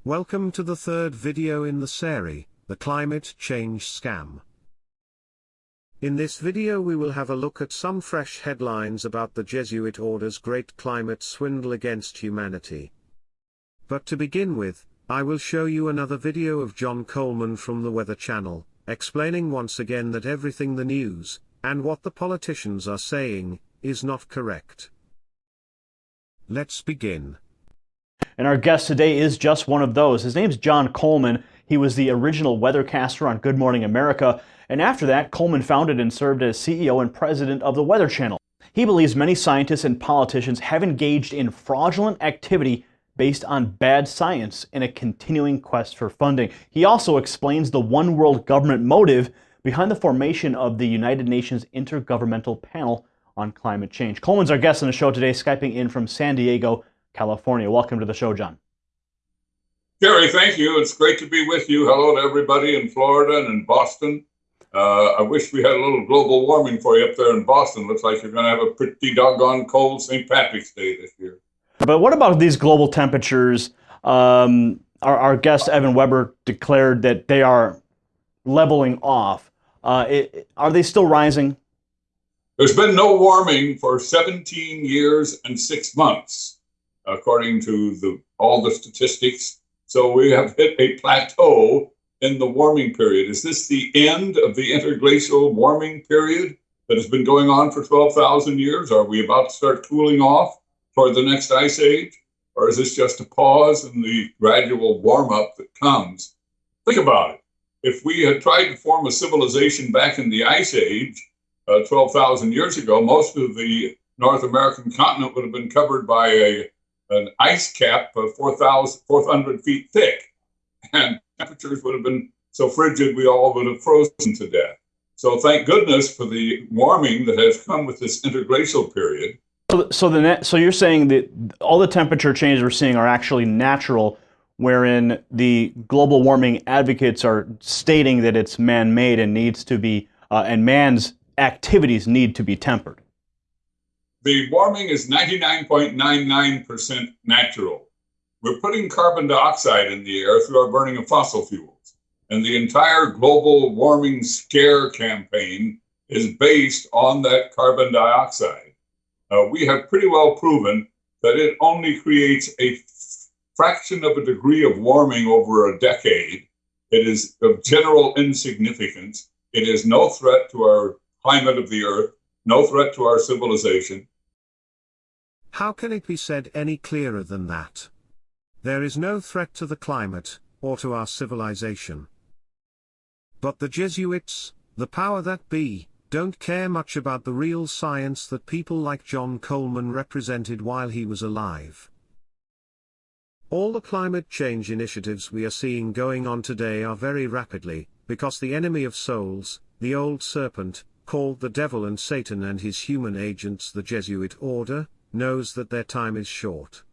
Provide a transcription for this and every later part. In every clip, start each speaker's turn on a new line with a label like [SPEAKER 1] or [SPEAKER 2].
[SPEAKER 1] Welcome to the third video in the series, The Climate Change Scam. In this video we will have a look at some fresh headlines about the Jesuit Order's great climate swindle against humanity. But to begin with, I will show you another video of John Coleman from the Weather Channel, explaining once again that everything the news, and what the politicians are saying, is not correct. Let's begin.
[SPEAKER 2] And our guest today is just one of those. His name's John Coleman. He was the original weathercaster on Good Morning America, and after that, Coleman founded and served as CEO and president of the Weather Channel. He believes many scientists and politicians have engaged in fraudulent activity based on bad science in a continuing quest for funding. He also explains the one world government motive behind the formation of the United Nations Intergovernmental Panel on Climate Change. Coleman's our guest on the show today, Skyping in from San Diego, California. Welcome to the show, John.
[SPEAKER 3] Gary, thank you. It's great to be with you. Hello to everybody in Florida and in Boston. I wish we had a little global warming for you up there in Boston. Looks like you're going to have a pretty doggone cold St. Patrick's Day this year.
[SPEAKER 2] But what about these global temperatures? Our guest, Evan Weber, declared that they are leveling off. Are they still rising?
[SPEAKER 3] There's been no warming for 17 years and 6 months, according to all the statistics. So we have hit a plateau in the warming period. Is this the end of the interglacial warming period that has been going on for 12,000 years? Are we about to start cooling off toward the next ice age? Or is this just a pause in the gradual warm-up that comes? Think about it. If we had tried to form a civilization back in the ice age 12,000 years ago, most of the North American continent would have been covered by an ice cap of 400 feet thick. And temperatures would have been so frigid we all would have frozen to death. So thank goodness for the warming that has come with this interglacial period.
[SPEAKER 2] So you're saying that all the temperature changes we're seeing are actually natural, wherein the global warming advocates are stating that it's man-made and needs to be, and man's activities need to be tempered.
[SPEAKER 3] The warming is 99.99% natural. We're putting carbon dioxide in the air through our burning of fossil fuels. And the entire global warming scare campaign is based on that carbon dioxide. We have pretty well proven that it only creates a fraction of a degree of warming over a decade. It is of general insignificance. It is no threat to our climate of the earth, no threat to our civilization.
[SPEAKER 1] How can it be said any clearer than that? There is no threat to the climate, or to our civilization. But the Jesuits, the power that be, don't care much about the real science that people like John Coleman represented while he was alive. All the climate change initiatives we are seeing going on today are very rapidly, because the enemy of souls, the old serpent, called the devil and Satan and his human agents the Jesuit Order, knows that their time is short.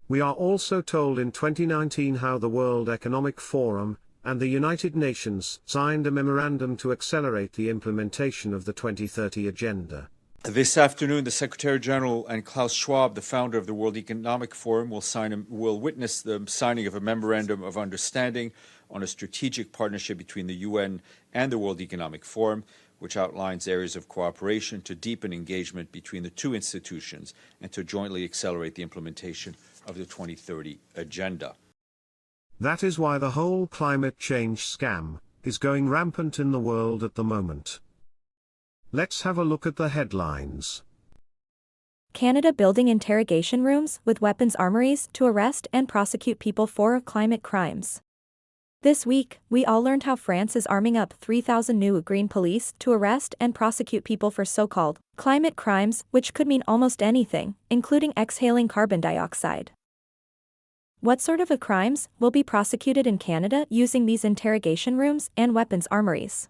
[SPEAKER 1] We are also told in 2019 how the World Economic Forum and the United Nations signed a memorandum to accelerate the implementation of the 2030 Agenda.
[SPEAKER 4] This afternoon, the Secretary General and Klaus Schwab, the founder of the World Economic Forum, will witness the signing of a memorandum of understanding on a strategic partnership between the UN and the World Economic Forum, which outlines areas of cooperation to deepen engagement between the two institutions and to jointly accelerate the implementation of the 2030 Agenda.
[SPEAKER 1] That is why the whole climate change scam is going rampant in the world at the moment. Let's have a look at the headlines.
[SPEAKER 5] Canada building interrogation rooms with weapons armories to arrest and prosecute people for climate crimes. This week, we all learned how France is arming up 3,000 new green police to arrest and prosecute people for so-called climate crimes, which could mean almost anything, including exhaling carbon dioxide. What sort of crimes will be prosecuted in Canada using these interrogation rooms and weapons armories?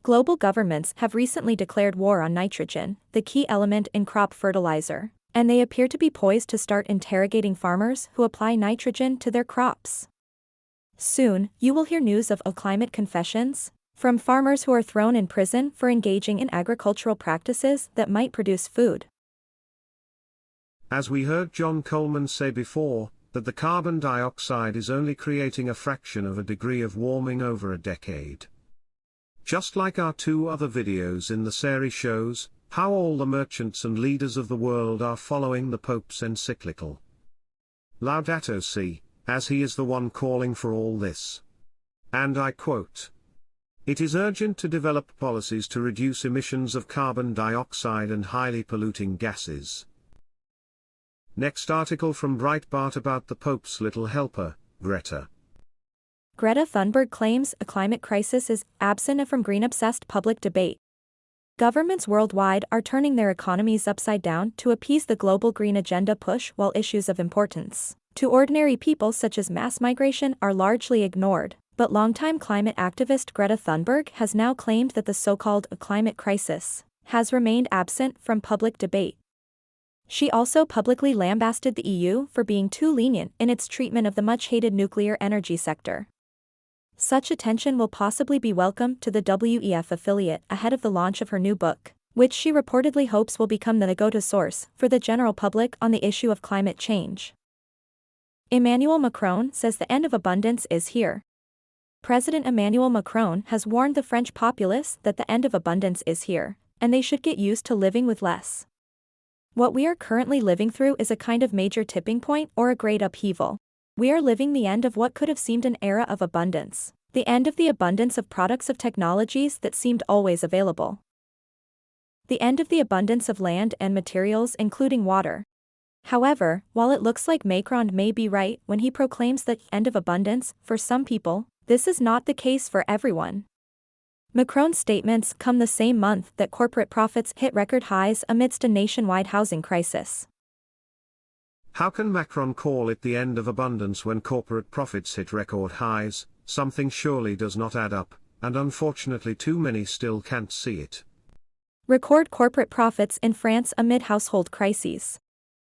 [SPEAKER 5] Global governments have recently declared war on nitrogen, the key element in crop fertilizer, and they appear to be poised to start interrogating farmers who apply nitrogen to their crops. Soon, you will hear news of climate confessions from farmers who are thrown in prison for engaging in agricultural practices that might produce food.
[SPEAKER 1] As we heard John Coleman say before, that the carbon dioxide is only creating a fraction of a degree of warming over a decade. Just like our two other videos in the series shows, how all the merchants and leaders of the world are following the Pope's encyclical Laudato Si, as he is the one calling for all this. And I quote, "It is urgent to develop policies to reduce emissions of carbon dioxide and highly polluting gases." Next article from Breitbart about the Pope's little helper, Greta.
[SPEAKER 5] Greta Thunberg claims a climate crisis is absent from green-obsessed public debate. Governments worldwide are turning their economies upside down to appease the global green agenda push, while issues of importance to ordinary people such as mass migration are largely ignored. But longtime climate activist Greta Thunberg has now claimed that the so-called climate crisis has remained absent from public debate. She also publicly lambasted the EU for being too lenient in its treatment of the much-hated nuclear energy sector. Such attention will possibly be welcome to the WEF affiliate ahead of the launch of her new book, which she reportedly hopes will become the go-to source for the general public on the issue of climate change. Emmanuel Macron says the end of abundance is here. President Emmanuel Macron has warned the French populace that the end of abundance is here, and they should get used to living with less. What we are currently living through is a kind of major tipping point or a great upheaval. We are living the end of what could have seemed an era of abundance, the end of the abundance of products of technologies that seemed always available. The end of the abundance of land and materials, including water. However, while it looks like Macron may be right when he proclaims the end of abundance for some people, this is not the case for everyone. Macron's statements come the same month that corporate profits hit record highs amidst a nationwide housing crisis.
[SPEAKER 1] How can Macron call it the end of abundance when corporate profits hit record highs? Something surely does not add up, and unfortunately too many still can't see it.
[SPEAKER 5] Record corporate profits in France amid household crises.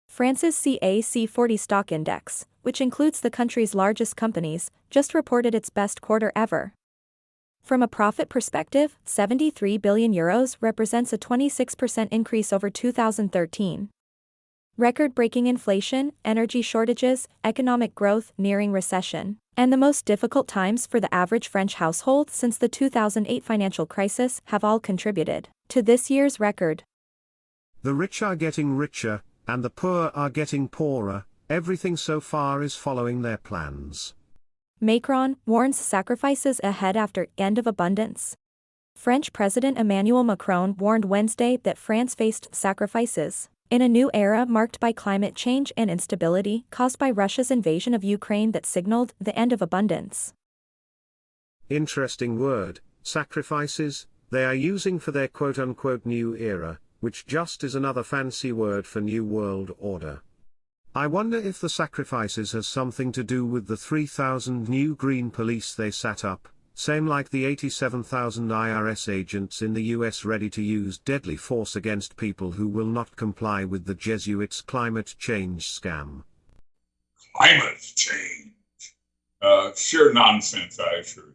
[SPEAKER 5] France's CAC 40 stock index, which includes the country's largest companies, just reported its best quarter ever. From a profit perspective, €73 billion represents a 26% increase over 2013. Record-breaking inflation, energy shortages, economic growth nearing recession, and the most difficult times for the average French household since the 2008 financial crisis have all contributed to this year's record.
[SPEAKER 1] The rich are getting richer, and the poor are getting poorer. Everything so far is following their plans.
[SPEAKER 5] Macron warns sacrifices ahead after end of abundance. French President Emmanuel Macron warned Wednesday that France faced sacrifices in a new era marked by climate change and instability caused by Russia's invasion of Ukraine that signaled the end of abundance.
[SPEAKER 1] Interesting word, sacrifices, they are using for their quote-unquote new era, which just is another fancy word for new world order. I wonder if the sacrifices has something to do with the 3,000 new green police they set up, same like the 87,000 IRS agents in the US ready to use deadly force against people who will not comply with the Jesuits' climate change scam.
[SPEAKER 3] Climate change? Sheer nonsense, I assure you.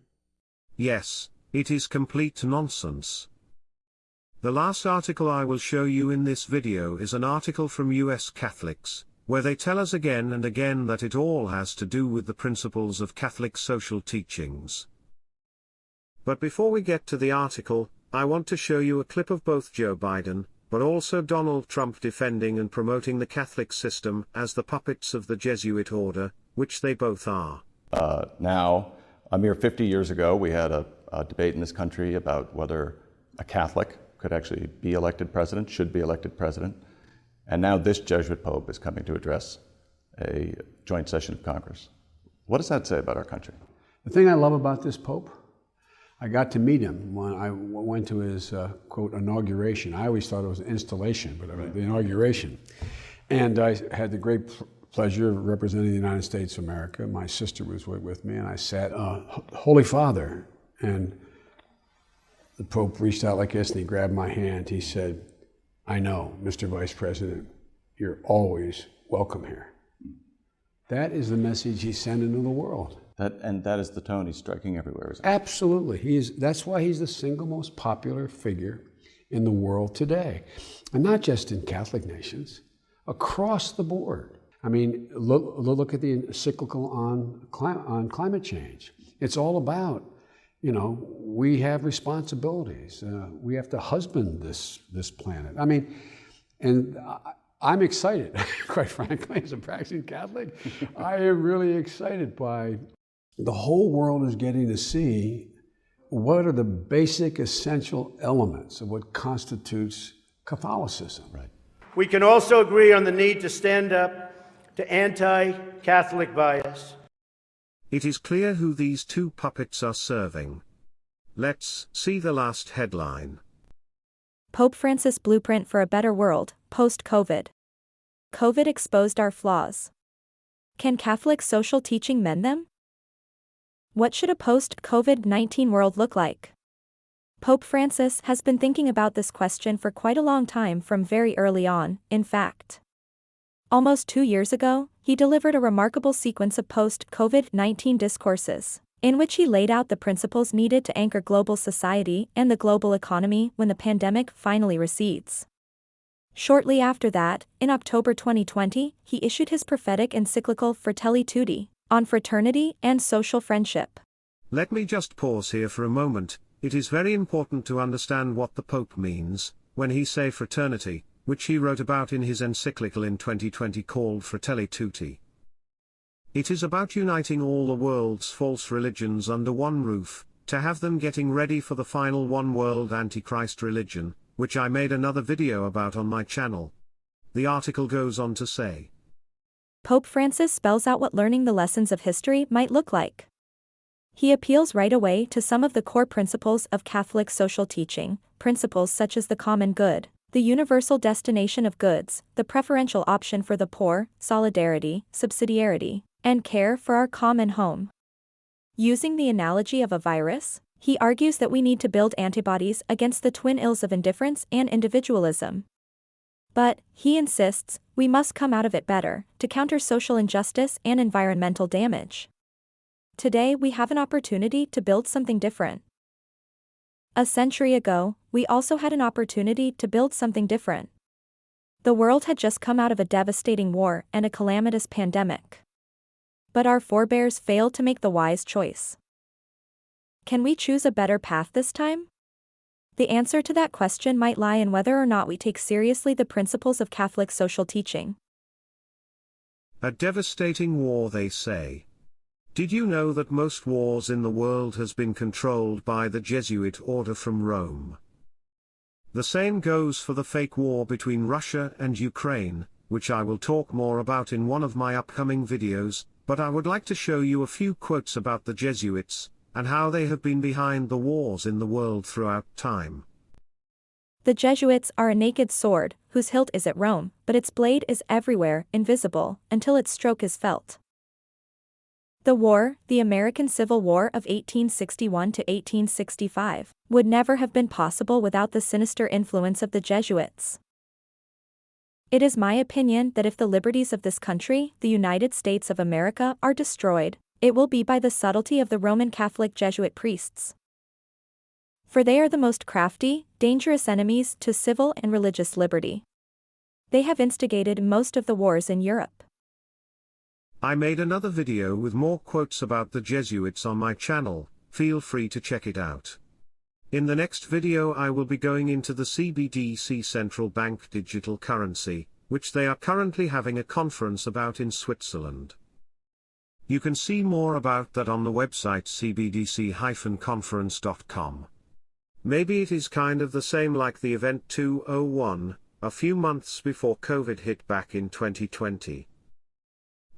[SPEAKER 1] Yes, it is complete nonsense. The last article I will show you in this video is an article from US Catholics, where they tell us again and again that it all has to do with the principles of Catholic social teachings. But before we get to the article, I want to show you a clip of both Joe Biden, but also Donald Trump defending and promoting the Catholic system as the puppets of the Jesuit order, which they both are.
[SPEAKER 6] Now, a mere 50 years ago, we had a debate in this country about whether a Catholic could actually be elected president, should be elected president. And now this Jesuit Pope is coming to address a joint session of Congress. What does that say about our country?
[SPEAKER 7] The thing I love about this Pope, I got to meet him when I went to his, quote, inauguration. I always thought it was an installation, but the inauguration. And I had the great pleasure of representing the United States of America. My sister was with me, and I sat, Holy Father, and the Pope reached out like this, and he grabbed my hand. He said, "I know, Mr. Vice President, you're always welcome here." That is the message he's sending to the world.
[SPEAKER 6] And that is the tone he's striking everywhere, isn't it?
[SPEAKER 7] Absolutely. That's why he's the single most popular figure in the world today. And not just in Catholic nations, across the board. I mean, look at the encyclical on climate change. It's all about, we have responsibilities. We have to husband this planet. I mean, and I'm excited, quite frankly, as a practicing Catholic. I am really excited by the whole world is getting to see what are the basic essential elements of what constitutes Catholicism.
[SPEAKER 6] Right.
[SPEAKER 8] We can also agree on the need to stand up to anti-Catholic bias.
[SPEAKER 1] It is clear who these two puppets are serving. Let's see the last headline.
[SPEAKER 5] Pope Francis blueprint for a better world, post-COVID. COVID exposed our flaws. Can Catholic social teaching mend them? What should a post-COVID-19 world look like? Pope Francis has been thinking about this question for quite a long time, from very early on, in fact. Almost 2 years ago, he delivered a remarkable sequence of post-COVID-19 discourses, in which he laid out the principles needed to anchor global society and the global economy when the pandemic finally recedes. Shortly after that, in October 2020, he issued his prophetic encyclical Fratelli Tutti, on fraternity and social friendship.
[SPEAKER 1] Let me just pause here for a moment. It is very important to understand what the Pope means when he says fraternity, which he wrote about in his encyclical in 2020 called Fratelli Tutti. It is about uniting all the world's false religions under one roof, to have them getting ready for the final one world Antichrist religion, which I made another video about on my channel. The article goes on to say,
[SPEAKER 5] Pope Francis spells out what learning the lessons of history might look like. He appeals right away to some of the core principles of Catholic social teaching, principles such as the common good, the universal destination of goods, the preferential option for the poor, solidarity, subsidiarity, and care for our common home. Using the analogy of a virus, he argues that we need to build antibodies against the twin ills of indifference and individualism. But, he insists, we must come out of it better, to counter social injustice and environmental damage. Today we have an opportunity to build something different. A century ago, we also had an opportunity to build something different. The world had just come out of a devastating war and a calamitous pandemic. But our forebears failed to make the wise choice. Can we choose a better path this time? The answer to that question might lie in whether or not we take seriously the principles of Catholic social teaching.
[SPEAKER 1] A devastating war, they say. Did you know that most wars in the world has been controlled by the Jesuit order from Rome? The same goes for the fake war between Russia and Ukraine, which I will talk more about in one of my upcoming videos, but I would like to show you a few quotes about the Jesuits, and how they have been behind the wars in the world throughout time.
[SPEAKER 5] The Jesuits are a naked sword, whose hilt is at Rome, but its blade is everywhere, invisible, until its stroke is felt. The war, the American Civil War of 1861 to 1865, would never have been possible without the sinister influence of the Jesuits. It is my opinion that if the liberties of this country, the United States of America, are destroyed, it will be by the subtlety of the Roman Catholic Jesuit priests. For they are the most crafty, dangerous enemies to civil and religious liberty. They have instigated most of the wars in Europe.
[SPEAKER 1] I made another video with more quotes about the Jesuits on my channel, feel free to check it out. In the next video I will be going into the CBDC central bank digital currency, which they are currently having a conference about in Switzerland. You can see more about that on the website cbdc-conference.com. Maybe it is kind of the same like the event 201, a few months before COVID hit back in 2020.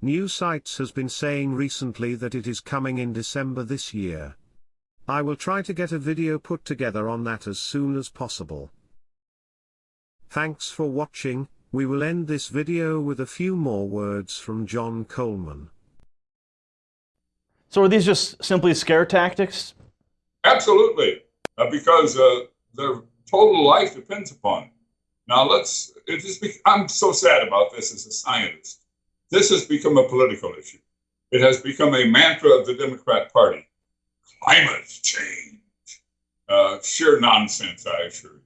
[SPEAKER 1] News sites has been saying recently that it is coming in December this year. I will try to get a video put together on that as soon as possible. Thanks for watching. We will end this video with a few more words from John Coleman.
[SPEAKER 2] So are these just simply scare tactics?
[SPEAKER 3] Absolutely, because their total life depends upon it. Now I'm so sad about this as a scientist. This has become a political issue. It has become a mantra of the Democrat Party. Climate change. Sheer nonsense, I assure you.